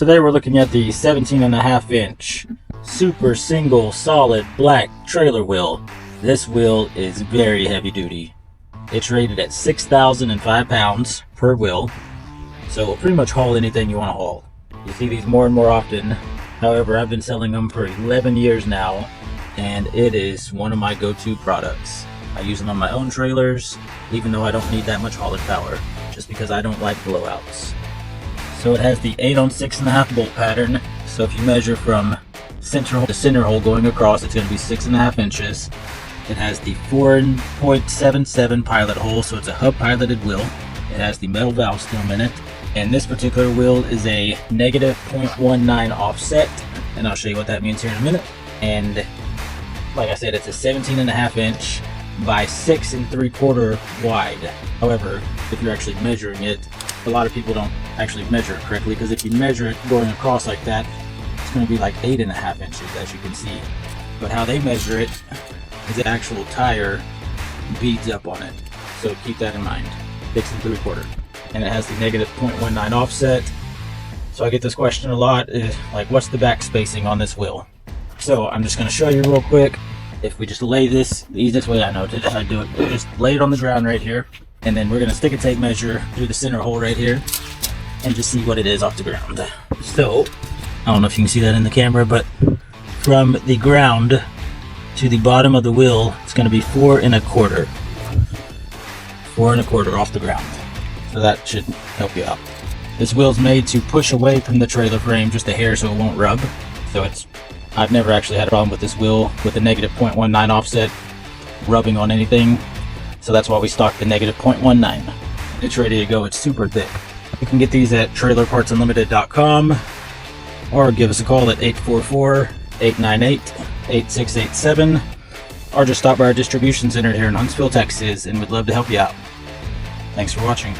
Today we're looking at the 17.5-inch super single solid black trailer wheel. This wheel is very heavy duty. It's rated at 6,005 pounds per wheel, so it'll pretty much haul anything you want to haul. You see these more and more often. However, I've been selling them for 11 years now, and it is one of my go-to products. I use them on my own trailers, even though I don't need that much hauling power, just because I don't like blowouts. So it has the 8 on 6.5 bolt pattern. So if you measure from center hole to center hole going across, it's going to be 6.5 inches. It has the 4.77 pilot hole, so it's a hub piloted wheel. It has the metal valve stem in it. And this particular wheel is a negative 0.19 offset, and I'll show you what that means here in a minute. And like I said, it's a 17.5 inch by 6 3/4 wide. However, if you're actually measuring it, a lot of people don't actually measure it correctly, because if you measure it going across like that, it's going to be like 8.5 inches, as you can see. But how they measure it is the actual tire beads up on it. So keep that in mind. 6 3/4. And it has the negative 0.19 offset. So I get this question a lot, is like, what's the back spacing on this wheel? So I'm just going to show you real quick. If we just lay this, the easiest way I know to do it, just lay it on the ground right here, and then we're going to stick a tape measure through the center hole right here and just see what it is off the ground. So I don't know if you can see that in the camera, but from the ground to the bottom of the wheel, it's going to be 4 1/4. 4 1/4 off the ground. So that should help you out. This wheel's made to push away from the trailer frame just a hair so it won't rub. So I've never actually had a problem with this wheel with the negative 0.19 offset rubbing on anything. So that's why we stock the negative 0.19. It's ready to go. It's super thick. You can get these at trailerpartsunlimited.com or give us a call at 844-898-8687, or just stop by our distribution center here in Huntsville, Texas, and we'd love to help you out. Thanks for watching.